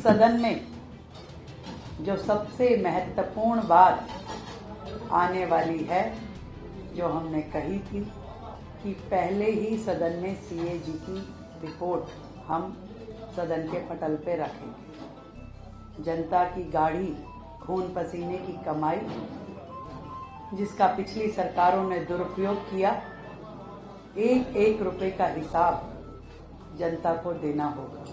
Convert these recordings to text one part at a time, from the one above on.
सदन में जो सबसे महत्वपूर्ण बात आने वाली है, जो हमने कही थी कि पहले ही सदन में सीएजी की रिपोर्ट हम सदन के पटल पे रखेंगे। जनता की गाढ़ी खून पसीने की कमाई, जिसका पिछली सरकारों ने दुरुपयोग किया, एक एक रुपए का हिसाब जनता को देना होगा।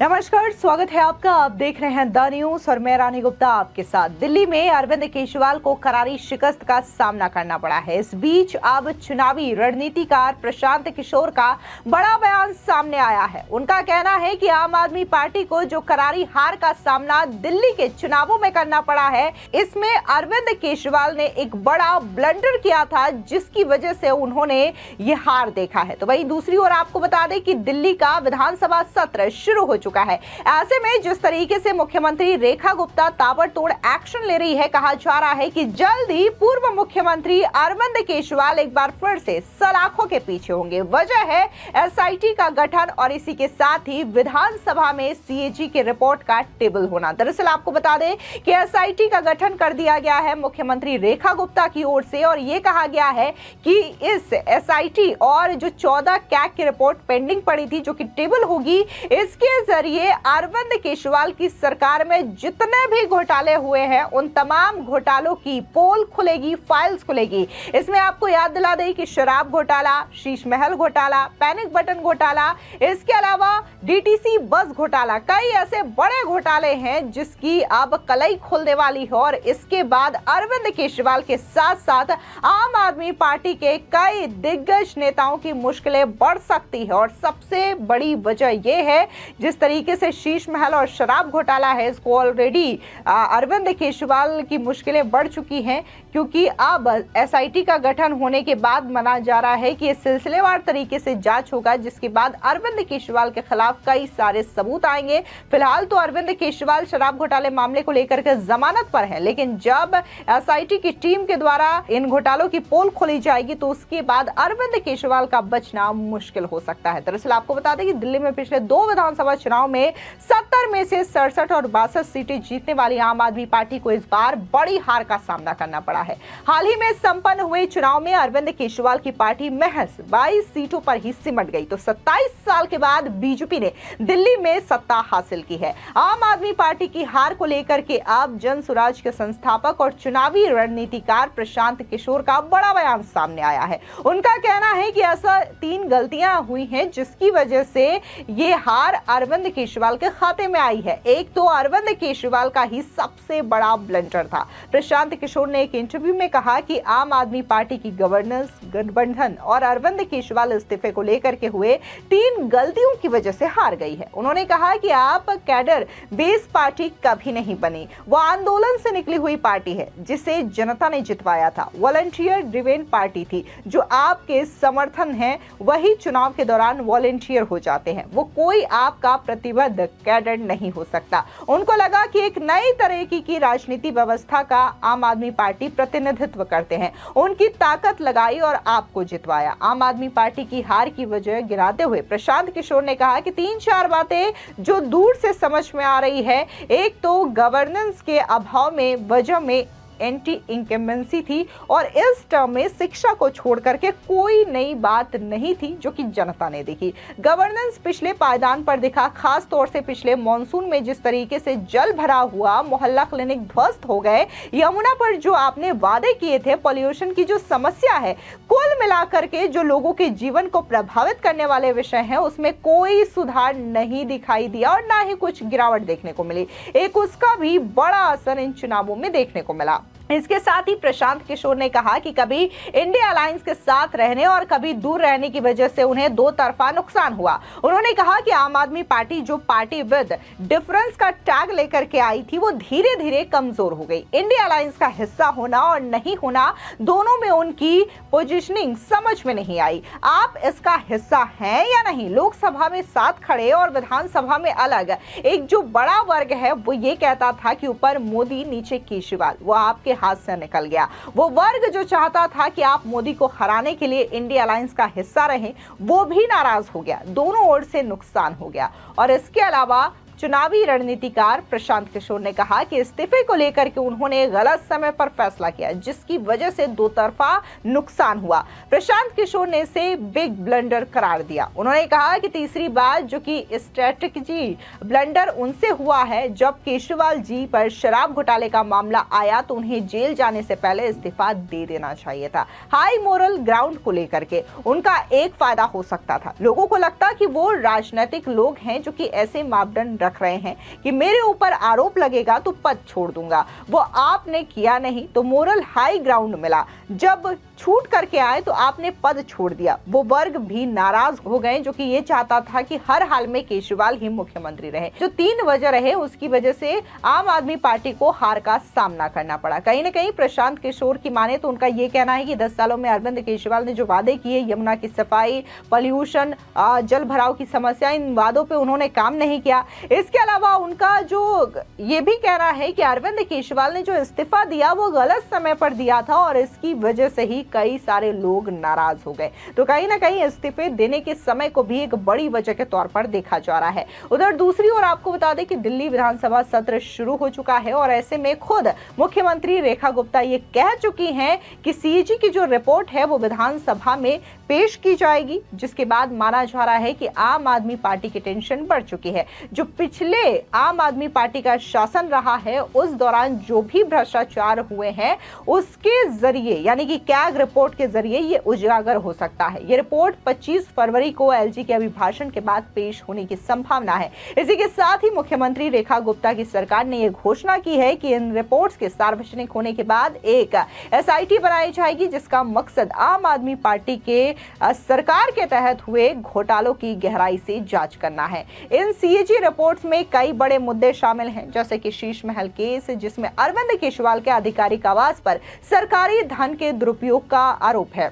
नमस्कार, स्वागत है आपका। आप देख रहे हैं द न्यूज और मैं रानी गुप्ता आपके साथ। दिल्ली में अरविंद केजरीवाल को करारी शिकस्त का सामना करना पड़ा है। इस बीच अब चुनावी रणनीतिकार प्रशांत किशोर का बड़ा बयान सामने आया है। उनका कहना है कि आम आदमी पार्टी को जो करारी हार का सामना दिल्ली के चुनावों में करना पड़ा है, इसमें अरविंद केजरीवाल ने एक बड़ा ब्लंडर किया था, जिसकी वजह से उन्होंने ये हार देखा है। तो वहीं दूसरी ओर आपको बता दें कि दिल्ली का विधानसभा सत्र शुरू हो चुका है। ऐसे में जिस तरीके से मुख्यमंत्री रेखा गुप्ता ताबड़तोड़ एक्शन ले रही है, कहा जा रहा है कि जल्द ही पूर्व मुख्यमंत्री अरविंद केजरीवाल एक बार फिर से सलाखों के पीछे होंगे। वजह है एसआईटी का गठन और इसी के साथ ही विधानसभा में सीएजी के रिपोर्ट का टेबल होना। दरअसल आपको बता दें कि एसआईटी का गठन कर दिया गया है मुख्यमंत्री रेखा गुप्ता की ओर से, और ये कहा गया है कि इस एसआईटी और जो 14 कैग की रिपोर्ट पेंडिंग पड़ी थी, जो कि टेबल होगी, इसके जरिए अरविंद केजरीवाल की सरकार में जितने भी घोटाले हुए हैं, उन तमाम घोटालों की पोल खुलेगी, फाइल्स खुलेगी। इसमें आपको याद दिला दें कि शराब घोटाला, शीश महल घोटाला, पैनिक बटन घोटाला, इसके अलावा डीटीसी बस घोटाला, कई ऐसे बड़े घोटाले हैं जिसकी अब कलई खुलने वाली है। और इसके बाद अरविंद केजरीवाल के साथ साथ आम आदमी पार्टी के कई दिग्गज नेताओं की मुश्किलें बढ़ सकती है। और सबसे बड़ी वजह यह है, जिस तरीके से शीश महल और शराब घोटाला है, इसको ऑलरेडी अरविंद केजरीवाल की मुश्किलें बढ़ चुकी हैं, क्योंकि अब एसआईटी का गठन होने के बाद माना जा रहा है कि सिलसिलेवार तरीके से जांच होगा, जिसके बाद अरविंद केजरीवाल के खिलाफ कई सारे सबूत आएंगे। फिलहाल तो अरविंद केजरीवाल शराब घोटाले मामले को लेकर के जमानत पर है, लेकिन जब एसआईटी की टीम के द्वारा इन घोटालों की पोल खोली जाएगी, तो उसके बाद अरविंद केजरीवाल का बचना मुश्किल हो सकता है। दरअसल आपको बता दें कि दिल्ली में पिछले 2 विधानसभा चुनाव में 70 में से 67 और 62 सीटें जीतने वाली आम आदमी पार्टी को इस बार बड़ी हार का सामना करना पड़ा है। हाल ही में संपन्न हुए चुनाव में अरविंद केजरीवाल की पार्टी महज 22 सीटों पर ही सिमट गई। तो 27 साल के बाद बीजेपी ने दिल्ली में सत्ता हासिल की है। आम आदमी पार्टी की हार को लेकर के अब जन सुराज के संस्थापक और चुनावी रणनीतिकार प्रशांत किशोर का बड़ा बयान सामने आया है। उनका कहना है कि ऐसा 3 गलतियां हुई हैं, जिसकी वजह से ये हार अरविंद केजरीवाल के खाते में आई है। एक तो अरविंद केजरीवाल का ही सबसे बड़ा ब्लंडर था। प्रशांत किशोर ने एक इंटरव्यू में कहा कि आम आदमी पार्टी की गवर्नेंस, गठबंधन और अरविंद केजरीवाल इस्तीफे को लेकर के हुए 3 गलतियों की वजह से हार गई है। उन्होंने कहा कि आप कैडर बेस पार्टी कभी नहीं बनी, वो आंदोलन से निकली हुई पार्टी है, जिसे जनता ने जितवाया था। वॉलंटियर ड्रिवेन पार्टी थी, जो आपके समर्थन है वही चुनाव के दौरान वॉलंटियर हो जाते हैं, वो कोई आपका प्रतिबद्ध कैडर नहीं हो सकता। उनको लगा कि एक नई तरह की राजनीति व्यवस्था का आम आदमी पार्टी प्रतिनिधित्व करते हैं, उनकी ताकत लगाई और आपको जितवाया। आम आदमी पार्टी की हार की वजह गिनाते हुए प्रशांत किशोर ने कहा कि 3-4 बातें जो दूर से समझ में आ रही है। एक तो गवर्नेंस के अभाव में वजह में एंटी इंकम्बेंसी थी, और इस टर्म में शिक्षा को छोड़ करके कोई नई बात नहीं थी जो कि जनता ने देखी। गवर्नेंस पिछले पायदान पर दिखा, खास तौर से पिछले मॉनसून में जिस तरीके से जल भरा हुआ, मोहल्ला क्लिनिक ध्वस्त हो गए, यमुना पर जो आपने वादे किए थे, पॉल्यूशन की जो समस्या है, कुल मिलाकर के जो लोगों के जीवन को प्रभावित करने वाले विषय हैं, उसमें कोई सुधार नहीं दिखाई दिया और ना ही कुछ गिरावट देखने को मिली। एक उसका भी बड़ा असर इन चुनावों में देखने को मिला। इसके साथ ही प्रशांत किशोर ने कहा कि कभी इंडिया अलायंस के साथ रहने और कभी दूर रहने की वजह से उन्हें 2 तरफा नुकसान हुआ। उन्होंने कहा कि आम आदमी पार्टी जो पार्टी विद डिफरेंस का टैग लेकर के आई थी, वो धीरे धीरे कमजोर हो गई। इंडिया अलायंस का हिस्सा होना और नहीं होना, दोनों में उनकी पोजीशनिंग समझ में नहीं आई। आप इसका हिस्सा हैं या नहीं? लोकसभा में साथ खड़े और विधानसभा में अलग। एक जो बड़ा वर्ग है वो ये कहता था कि ऊपर मोदी नीचे केजरीवाल, वो आपके हाथ से निकल गया। वो वर्ग जो चाहता था कि आप मोदी को हराने के लिए इंडिया अलायंस का हिस्सा रहें, वो भी नाराज हो गया। दोनों ओर से नुकसान हो गया। और इसके अलावा चुनावी रणनीतिकार प्रशांत किशोर ने कहा कि इस्तीफे को लेकर के उन्होंने गलत समय पर फैसला किया, जिसकी वजह से दो तरफा नुकसान हुआ। प्रशांत किशोर ने इसे बिग ब्लंडर करार दिया। उन्होंने कहा कि तीसरी बात जो कि स्ट्रेटजी ब्लंडर उनसे हुआ है, जब केजरीवाल जी पर शराब घोटाले का मामला आया तो उन्हें जेल जाने से पहले इस्तीफा दे देना चाहिए था। हाई मोरल ग्राउंड को लेकर के उनका एक फायदा हो सकता था। लोगों को लगता कि वो राजनीतिक लोग हैं जो कि ऐसे मापदंड रख रहे हैं कि मेरे ऊपर आरोप लगेगा तो पद छोड़ दूंगा। वो आपने किया नहीं तो मोरल हाई ग्राउंड मिला। जब छूट करके आए तो आपने पद छोड़ दिया। वो वर्ग भी नाराज हो गए जो कि ये चाहता था कि हर हाल में केजरीवाल ही मुख्यमंत्री रहे। जो 3 वजह रहे उसकी वजह से आम आदमी पार्टी को हार का सामना करना पड़ा। कहीं न कहीं प्रशांत किशोर की माने तो उनका ये कहना है कि 10 सालों में अरविंद केजरीवाल ने जो वादे किए, यमुना की सफाई, पॉल्यूशन, जल भराव की समस्या, इन वादों पे उन्होंने काम नहीं किया। इसके अलावा उनका जो ये भी कहना है कि अरविंद केजरीवाल ने जो इस्तीफा दिया वो गलत समय पर दिया था और इसकी वजह से ही कई सारे लोग नाराज हो गए। तो कहीं ना कहीं इस्तीफे देने के समय को भी एक बड़ी वजह के तौर पर देखा जा रहा है। उधर दूसरी ओर आपको बता दें कि दिल्ली विधानसभा सत्र शुरू हो चुका है और ऐसे में खुद मुख्यमंत्री रेखा गुप्ता ये कह चुकी हैं कि सीएजी की जो रिपोर्ट है वो विधानसभा में पेश की जाएगी, जिसके बाद माना जा रहा है कि आम आदमी पार्टी की टेंशन बढ़ चुकी है। जो पिछले आम आदमी पार्टी का शासन रहा है उस दौरान जो भी भ्रष्टाचार हुए हैं उसके जरिए यानी कि कैग रिपोर्ट के जरिए ये उजागर हो सकता है। ये रिपोर्ट 25 फरवरी को एलजी के अभिभाषण के बाद पेश होने की संभावना है। इसी के साथ ही मुख्यमंत्री रेखा गुप्ता की सरकार ने यह घोषणा की है कि इन रिपोर्ट्स के सार्वजनिक होने के बाद एक एसआईटी बनाई जाएगी, जिसका मकसद आम आदमी पार्टी के सरकार के तहत हुए घोटालों की गहराई से जांच करना है। इन सीएजी रिपोर्ट्स में कई बड़े मुद्दे शामिल हैं, जैसे कि शीश महल केस, जिसमें अरविंद केजरीवाल के आधिकारिक आवास पर सरकारी धन के दुरुपयोग का आरोप है,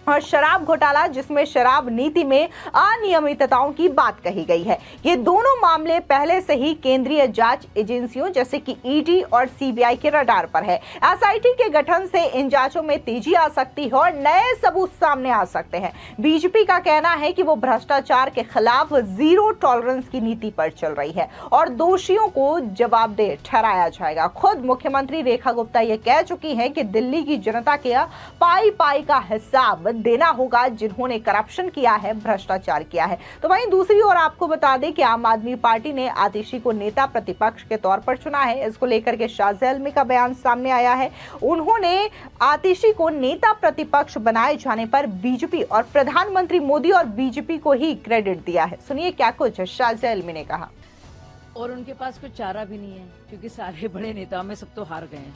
और शराब घोटाला जिसमें शराब नीति में अनियमितताओं की बात कही गई है। ये दोनों मामले पहले से ही केंद्रीय जांच एजेंसियों जैसे कि ईडी और सीबीआई के रडार पर है। एसआईटी के गठन से इन जांचों में तेजी आ सकती है और नए सबूत सामने आ सकते हैं। बीजेपी का कहना है कि वो भ्रष्टाचार के खिलाफ जीरो टॉलरेंस की नीति पर चल रही है और दोषियों को जवाबदेह ठहराया जाएगा। खुद मुख्यमंत्री रेखा गुप्ता ये कह चुकी हैं कि दिल्ली की जनता के पाई पाई का हिसाब देना होगा जिन्होंने करप्शन किया है, भ्रष्टाचार किया है। तो वहीं दूसरी ओर आपको बता दें कि आम आदमी पार्टी ने आतिशी को नेता प्रतिपक्ष के तौर पर चुना है। इसको लेकर के शाहजेल में का बयान सामने आया है। उन्होंने आतिशी को नेता प्रतिपक्ष बनाए जाने पर बीजेपी और प्रधानमंत्री मोदी और बीजेपी को ही क्रेडिट दिया है। सुनिए क्या कुछ शाहजेल में ने कहा। और उनके पास कोई चारा भी नहीं है क्योंकि सारे बड़े नेताओं में सब तो हार गए हैं,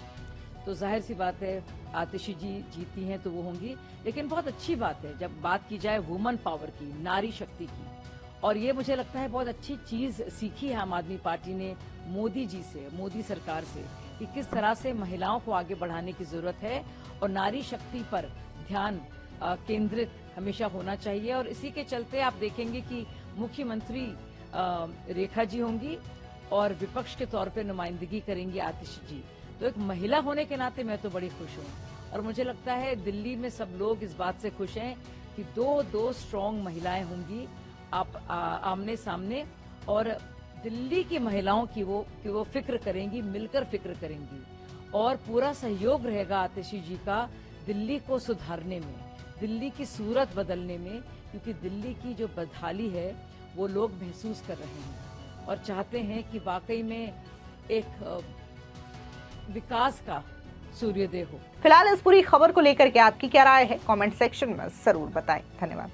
तो जाहिर सी बात है आतिशी जी जीती हैं तो वो होंगी। लेकिन बहुत अच्छी बात है जब बात की जाए वुमन पावर की, नारी शक्ति की, और ये मुझे लगता है बहुत अच्छी चीज सीखी है आम आदमी पार्टी ने मोदी जी से, मोदी सरकार से, कि किस तरह से महिलाओं को आगे बढ़ाने की जरूरत है और नारी शक्ति पर ध्यान केंद्रित हमेशा होना चाहिए। और इसी के चलते आप देखेंगे कि मुख्यमंत्री रेखा जी होंगी और विपक्ष के तौर पे नुमाइंदगी करेंगी आतिशी जी। तो एक महिला होने के नाते मैं तो बड़ी खुश हूँ और मुझे लगता है दिल्ली में सब लोग इस बात से खुश हैं कि दो स्ट्रॉन्ग महिलाएं होंगी आमने सामने, और दिल्ली की महिलाओं की वो फिक्र करेंगी, मिलकर फिक्र करेंगी और पूरा सहयोग रहेगा आतिशी जी का दिल्ली को सुधारने में, दिल्ली की सूरत बदलने में, क्योंकि दिल्ली की जो बदहाली है वो लोग महसूस कर रहे हैं और चाहते हैं कि वाकई में एक विकास का सूर्योदय हो। फिलहाल इस पूरी खबर को लेकर के आपकी क्या राय है, कमेंट सेक्शन में जरूर बताएं। धन्यवाद।